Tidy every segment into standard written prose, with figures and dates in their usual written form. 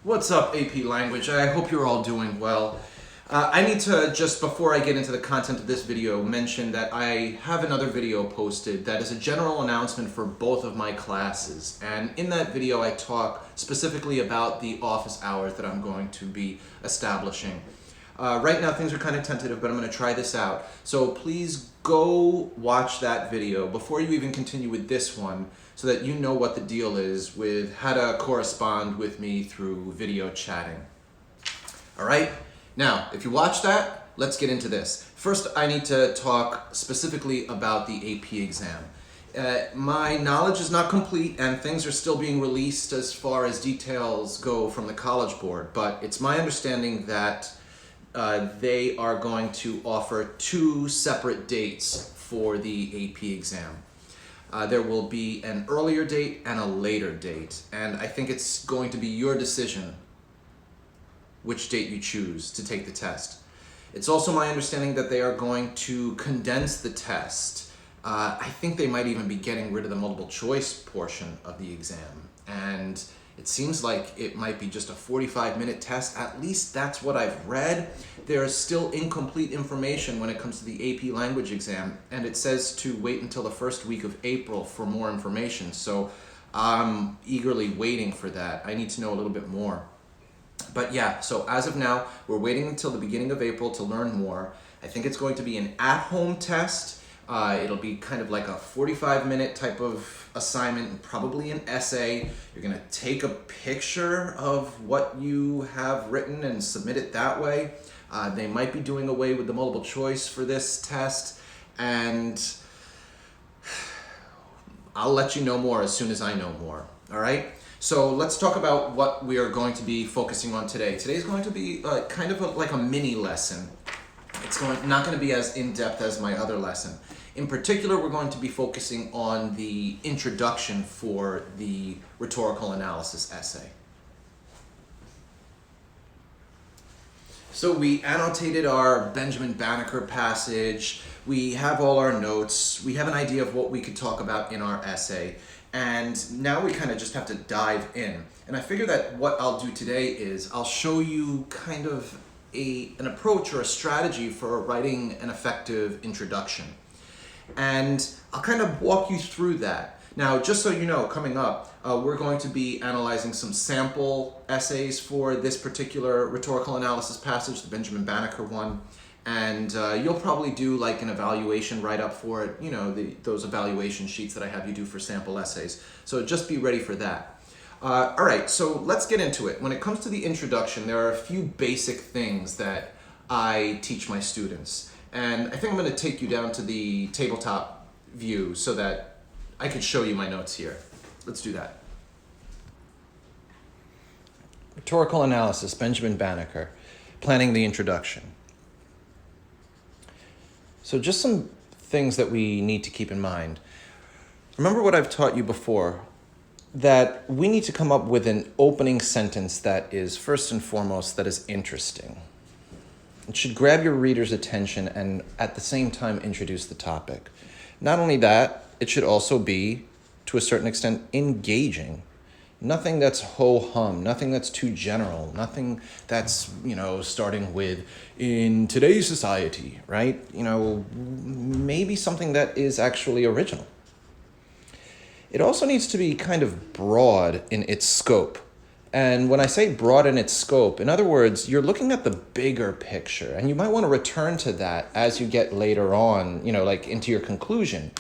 What's up, AP Language? I hope you're all doing well. I need to, just before I get into the content of this video, mention that I have another video posted that is a general announcement for both of my classes. And in that video, I talk specifically about the office hours that I'm going to be establishing. Right now, things are kind of tentative, but I'm going to try this out. So please go watch that video before you even continue with this one, so that you know what the deal is with how to correspond with me through video chatting. All right? Now, if you watch that, let's get into this. First, I need to talk specifically about the AP exam. My knowledge is not complete and things are still being released as far as details go from the College Board, but it's my understanding that they are going to offer 2 separate dates for the AP exam. There will be an earlier date and a later date, and I think it's going to be your decision which date you choose to take the test. It's also my understanding that they are going to condense the test. I think they might even be getting rid of the multiple choice portion of the exam, and it seems like it might be just a 45-minute test. At least that's what I've read. There is still incomplete information when it comes to the AP language exam, and it says to wait until the first week of April for more information. So I'm eagerly waiting for that. I need to know a little bit more. But yeah, so as of now, we're waiting until the beginning of April to learn more. I think it's going to be an at-home test. It'll be kind of like a 45-minute type of assignment and probably an essay. You're going to take a picture of what you have written and submit it that way. They might be doing away with the multiple choice for this test, and I'll let you know more as soon as I know more. All right? So let's talk about what we are going to be focusing on today. Today's going to be kind of like a mini lesson. It's not going to be as in-depth as my other lesson. In particular, we're going to be focusing on the introduction for the rhetorical analysis essay. So we annotated our Benjamin Banneker passage. We have all our notes. We have an idea of what we could talk about in our essay. And now we kind of just have to dive in. And I figure that what I'll do today is I'll show you kind of an approach or a strategy for writing an effective introduction. And I'll kind of walk you through that. Now, just so you know, coming up, we're going to be analyzing some sample essays for this particular rhetorical analysis passage, the Benjamin Banneker one. And you'll probably do like an evaluation write-up for it, you know, those evaluation sheets that I have you do for sample essays. So just be ready for that. All right, so let's get into it. When it comes to the introduction, there are a few basic things that I teach my students. And I think I'm going to take you down to the tabletop view so that I can show you my notes here. Let's do that. Rhetorical Analysis, Benjamin Banneker, planning the introduction. So just some things that we need to keep in mind. Remember what I've taught you before, that we need to come up with an opening sentence that is, first and foremost, that is interesting. It should grab your reader's attention and at the same time introduce the topic. Not only that, it should also be, to a certain extent, engaging. Nothing that's ho-hum, nothing that's too general, nothing that's, starting with, in today's society, right? Maybe something that is actually original. It also needs to be kind of broad in its scope. And when I say broad in its scope, in other words, you're looking at the bigger picture, and you might want to return to that as you get later on, like into your conclusion,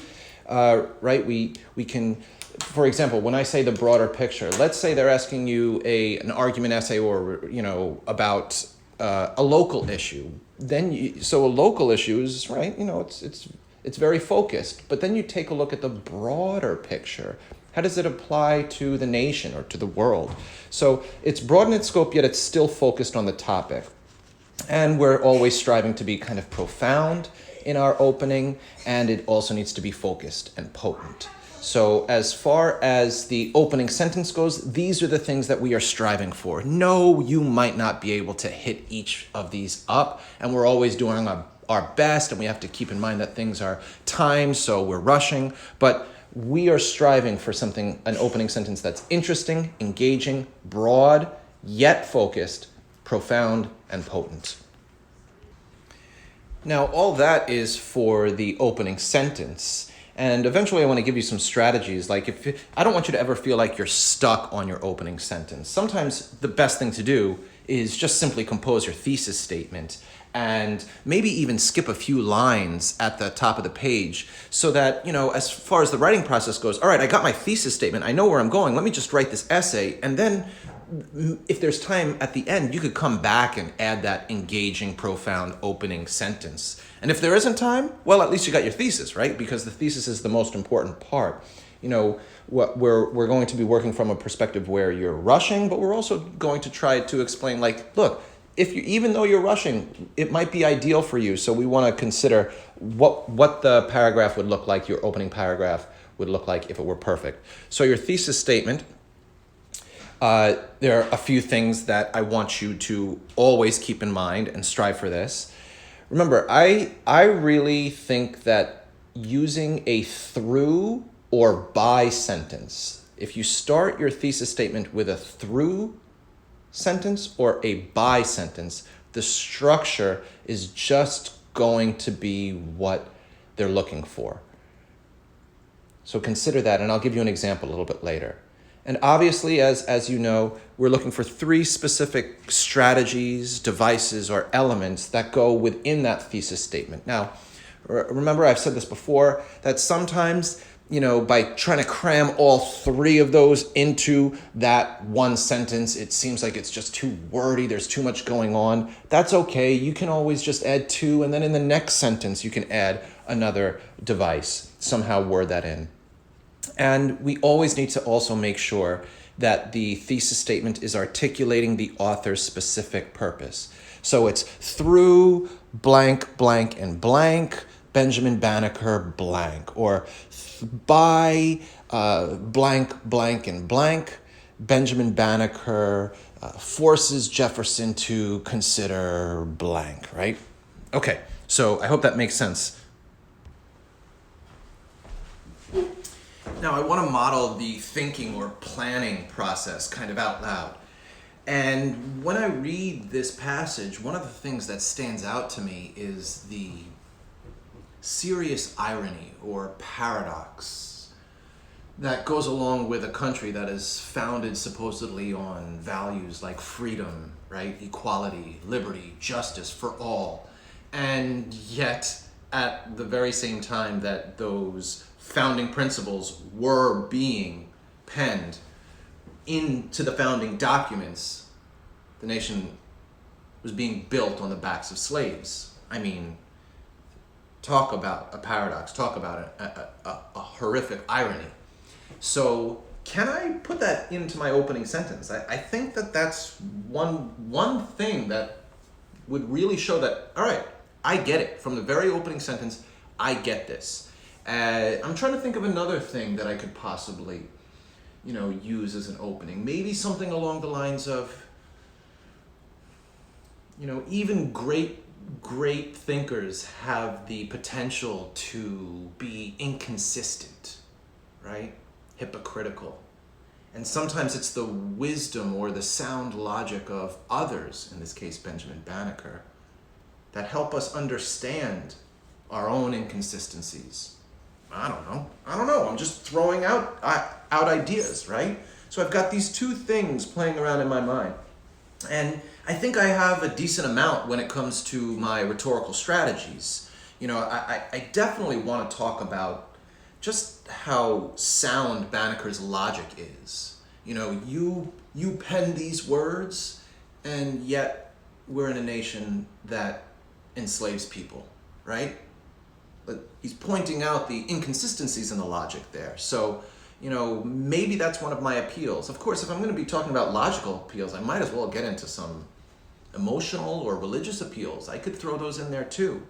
right? We can, for example, when I say the broader picture, let's say they're asking you an argument essay or, about a local issue. So a local issue is, right, it's very focused, but then you take a look at the broader picture. How does it apply to the nation or to the world? So it's broad in its scope, yet it's still focused on the topic. And we're always striving to be kind of profound in our opening, and it also needs to be focused and potent. So as far as the opening sentence goes, these are the things that we are striving for. No, you might not be able to hit each of these up, and we're always doing our best, and we have to keep in mind that things are timed, so we're rushing, but we are striving for an opening sentence that's interesting, engaging, broad, yet focused, profound, and potent. Now, all that is for the opening sentence. And eventually I want to give you some strategies. Like, I don't want you to ever feel like you're stuck on your opening sentence. Sometimes the best thing to do is just simply compose your thesis statement and maybe even skip a few lines at the top of the page so that, as far as the writing process goes, all right, I got my thesis statement. I know where I'm going. Let me just write this essay. And then if there's time at the end, you could come back and add that engaging, profound opening sentence. And if there isn't time, well, at least you got your thesis, right? Because the thesis is the most important part. What we're going to be working from a perspective where you're rushing, but we're also going to try to explain, like, look, even though you're rushing, it might be ideal for you. So we want to consider what the paragraph would look like, your opening paragraph would look like if it were perfect. So your thesis statement, there are a few things that I want you to always keep in mind and strive for this. Remember, I really think that using a through or by sentence, if you start your thesis statement with a through sentence or a by sentence, the structure is just going to be what they're looking for. So consider that, and I'll give you an example a little bit later. And obviously, as you know, we're looking for 3 specific strategies, devices, or elements that go within that thesis statement. Now, remember, I've said this before, that sometimes, by trying to cram all 3 of those into that one sentence, it seems like it's just too wordy, there's too much going on. That's okay. You can always just add 2, and then in the next sentence, you can add another device, somehow word that in. And we always need to also make sure that the thesis statement is articulating the author's specific purpose. So it's through blank, blank, and blank, Benjamin Banneker blank, or by blank, blank, and blank, Benjamin Banneker forces Jefferson to consider blank, right? Okay, so I hope that makes sense. Now, I want to model the thinking or planning process kind of out loud. And when I read this passage, one of the things that stands out to me is the serious irony or paradox that goes along with a country that is founded supposedly on values like freedom, right? Equality, liberty, justice for all. And yet, at the very same time that those founding principles were being penned into the founding documents, the nation was being built on the backs of slaves. I mean, talk about a paradox, talk about a horrific irony. So can I put that into my opening sentence? I think that that's one thing that would really show that, all right, I get it. From the very opening sentence, I get this. I'm trying to think of another thing that I could possibly, use as an opening. Maybe something along the lines of, even great thinkers have the potential to be inconsistent, right? Hypocritical. And sometimes it's the wisdom or the sound logic of others, in this case Benjamin Banneker, that help us understand our own inconsistencies. I don't know. I'm just throwing out ideas, right? So I've got these 2 things playing around in my mind. And I think I have a decent amount when it comes to my rhetorical strategies. I definitely want to talk about just how sound Banneker's logic is. You pen these words, and yet we're in a nation that enslaves people, right? But he's pointing out the inconsistencies in the logic there. So, maybe that's one of my appeals. Of course, if I'm going to be talking about logical appeals, I might as well get into some emotional or religious appeals. I could throw those in there too.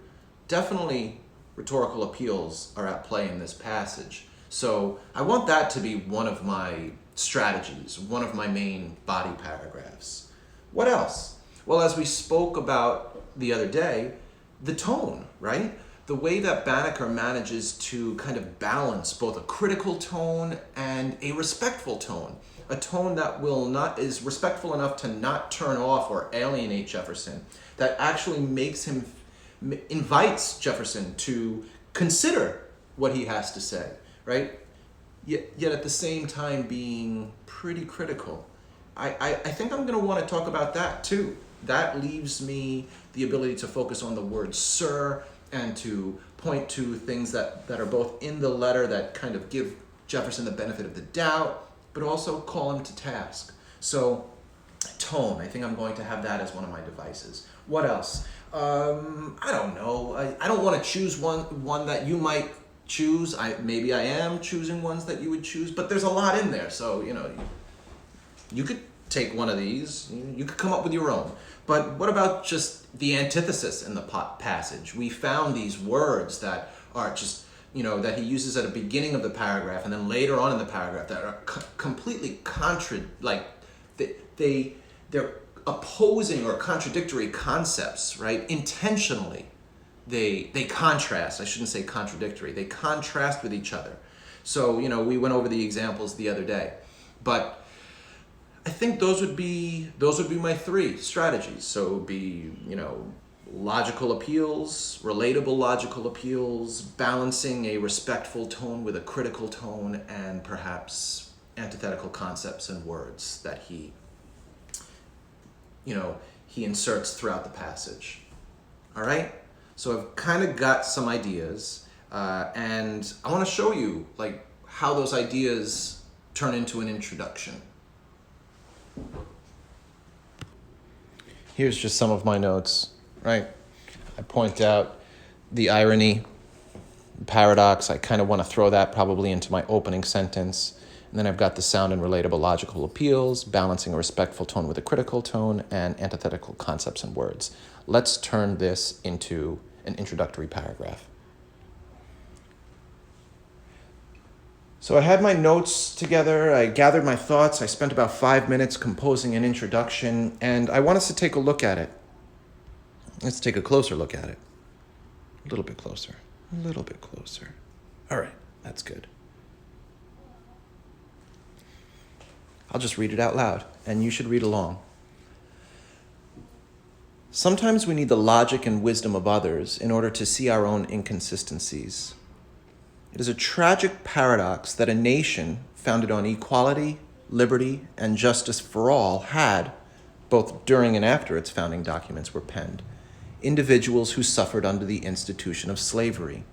Definitely rhetorical appeals are at play in this passage. So I want that to be one of my strategies, one of my main body paragraphs. What else? Well, as we spoke about the other day, the tone, right? the way that Banneker manages to kind of balance both a critical tone and a respectful tone. A tone that is respectful enough to not turn off or alienate Jefferson, that actually invites Jefferson to consider what he has to say, right? Yet at the same time being pretty critical. I think I'm going to want to talk about that too. That leaves me the ability to focus on the word sir and to point to things that are both in the letter that kind of give Jefferson the benefit of the doubt, but also call him to task. So tone, I think I'm going to have that as one of my devices. What else? I don't know. I don't want to choose one that you might choose. Maybe I am choosing ones that you would choose, but there's a lot in there. So, you could take one of these. You could come up with your own. But what about just the antithesis in the passage? We found these words that are just, that he uses at the beginning of the paragraph and then later on in the paragraph that are completely they're opposing or contradictory concepts, right? Intentionally, they contrast. I shouldn't say contradictory. They contrast with each other. So, we went over the examples the other day, but I think those would be my three strategies. So it would be, logical appeals, relatable logical appeals, balancing a respectful tone with a critical tone, and perhaps antithetical concepts and words that he inserts throughout the passage. All right? So I've kind of got some ideas, and I want to show you how those ideas turn into an introduction. Here's just some of my notes, right? I point out the irony, paradox. I kind of want to throw that probably into my opening sentence. And then I've got the sound and relatable logical appeals, balancing a respectful tone with a critical tone, and antithetical concepts and words. Let's turn this into an introductory paragraph. So I had my notes together, I gathered my thoughts, I spent about 5 minutes composing an introduction, and I want us to take a look at it. Let's take a closer look at it. A little bit closer. All right, that's good. I'll just read it out loud, and you should read along. Sometimes we need the logic and wisdom of others in order to see our own inconsistencies. It is a tragic paradox that a nation founded on equality, liberty, and justice for all had, both during and after its founding documents were penned, individuals who suffered under the institution of slavery.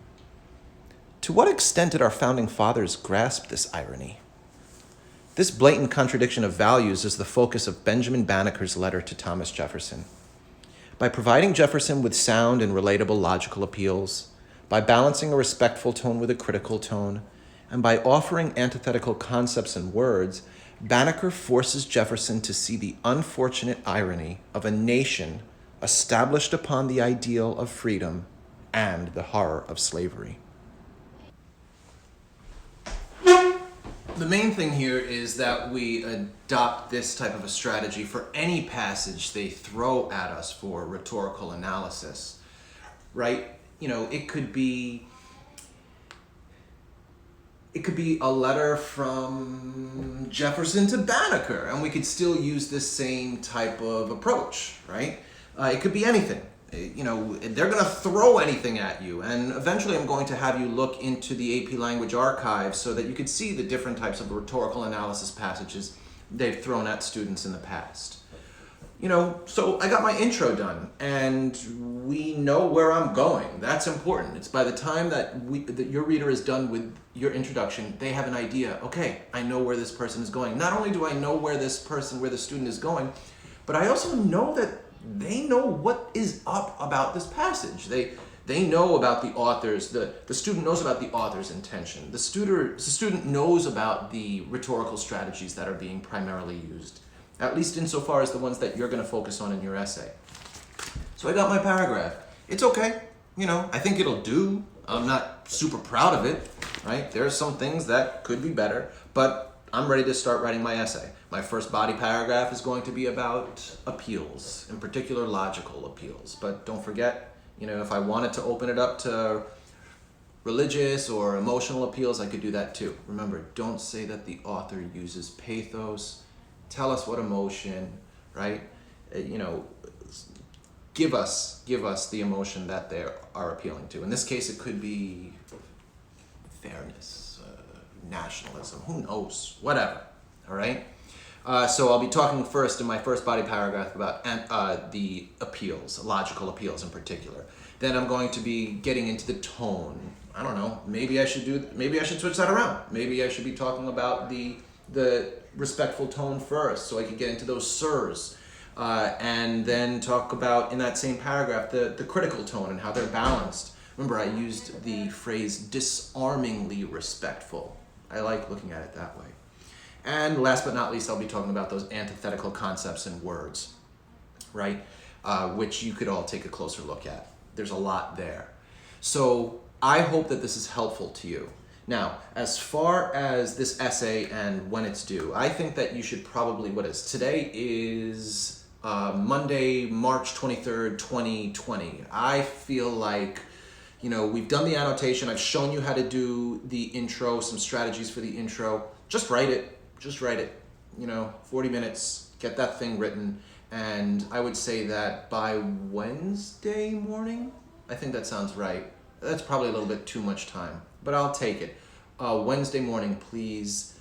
To what extent did our founding fathers grasp this irony? This blatant contradiction of values is the focus of Benjamin Banneker's letter to Thomas Jefferson. By providing Jefferson with sound and relatable logical appeals, by balancing a respectful tone with a critical tone, and by offering antithetical concepts and words, Banneker forces Jefferson to see the unfortunate irony of a nation established upon the ideal of freedom and the horror of slavery. The main thing here is that we adopt this type of a strategy for any passage they throw at us for rhetorical analysis, right? It could be a letter from Jefferson to Banneker, and we could still use this same type of approach, right? It could be anything. They're going to throw anything at you, and eventually I'm going to have you look into the AP Language Archive so that you could see the different types of rhetorical analysis passages they've thrown at students in the past. So I got my intro done, and we know where I'm going. That's important. It's by the time that your reader is done with your introduction, they have an idea. Okay, I know where this person is going. Not only do I know where the student is going, but I also know that they know what is up about this passage. They know about the author's, the student knows about the author's intention. The student knows about the rhetorical strategies that are being primarily used, at least insofar as the ones that you're going to focus on in your essay. So I got my paragraph. It's okay. I think it'll do. I'm not super proud of it, right? There are some things that could be better, but I'm ready to start writing my essay. My first body paragraph is going to be about appeals, in particular logical appeals. But don't forget, You know, if I wanted to open it up to religious or emotional appeals, I could do that too. Remember, don't say that the author uses pathos. Tell us what emotion, right? You know, give us the emotion that they are appealing to. In this case, it could be fairness, nationalism, who knows, whatever, all right? So I'll be talking first in my first body paragraph about the appeals, logical appeals in particular. Then I'm going to be getting into the tone. I don't know, maybe I should switch that around. Maybe I should be talking about the respectful tone first, so I could get into those sirs. And then talk about, in that same paragraph, the critical tone and how they're balanced. Remember, I used the phrase disarmingly respectful. I like looking at it that way. And last but not least, I'll be talking about those antithetical concepts and words, right? Which you could all take a closer look at. There's a lot there. So I hope that this is helpful to you. Now, as far as this essay and when it's due, I think that you should probably, today is Monday, March 23rd, 2020. I feel like, you know, we've done the annotation. I've shown you how to do the intro, some strategies for the intro. Just write it. You know, 40 minutes, get that thing written. And I would say that by Wednesday morning, I think that sounds right. That's probably a little bit too much time, but I'll take it. Wednesday morning, please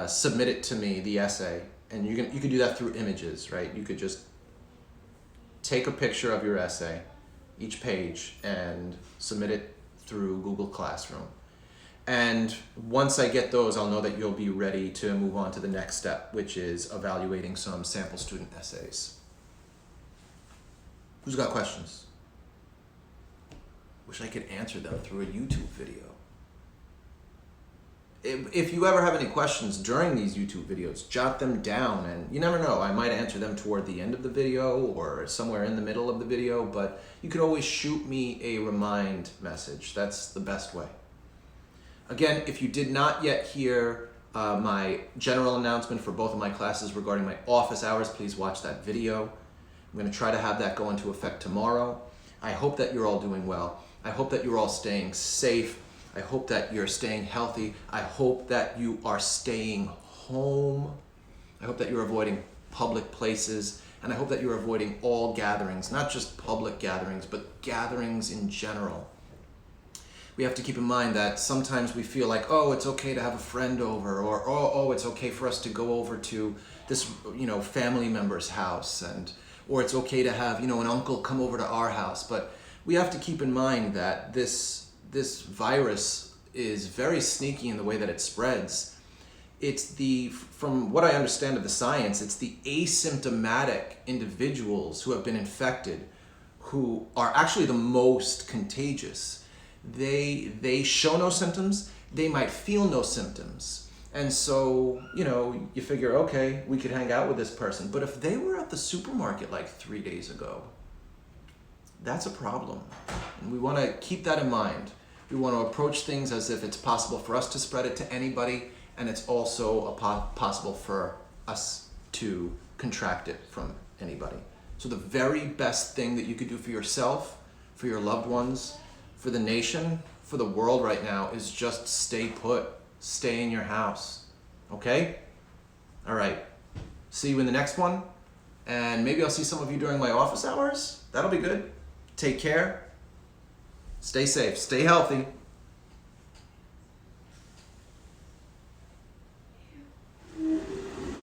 submit it to me, the essay. And you can do that through images, right? You could just take a picture of your essay, each page, and submit it through Google Classroom. And once I get those, I'll know that you'll be ready to move on to the next step, which is evaluating some sample student essays. Who's got questions? Wish I could answer them through a YouTube video. If you ever have any questions during these YouTube videos, jot them down, and you never know, I might answer them toward the end of the video or somewhere in the middle of the video, but you could always shoot me a remind message. That's the best way. Again, if you did not yet hear my general announcement for both of my classes regarding my office hours, please watch that video. I'm going to try to have that go into effect tomorrow. I hope that you're all doing well. I hope that you're all staying safe. I hope that you're staying healthy. I hope that you are staying home. I hope that you're avoiding public places. And I hope that you're avoiding all gatherings, not just public gatherings, but gatherings in general. We have to keep in mind that sometimes we feel like, oh, it's okay to have a friend over, or oh, it's okay for us to go over to this, you know, family member's house, or it's okay to have, you know, an uncle come over to our house. But we have to keep in mind that this virus is very sneaky in the way that it spreads. From what I understand of the science, it's the asymptomatic individuals who have been infected who are actually the most contagious. They show no symptoms, they might feel no symptoms. And so, you know, you figure, okay, we could hang out with this person. But if they were at the supermarket like 3 days ago, that's a problem. And we want to keep that in mind. We want to approach things as if it's possible for us to spread it to anybody, and it's also possible for us to contract it from anybody. So the very best thing that you could do for yourself, for your loved ones, for the nation, for the world right now is just stay put. Stay in your house. Okay? All right. See you in the next one. And maybe I'll see some of you during my office hours. That'll be good. Take care. Stay safe. Stay healthy.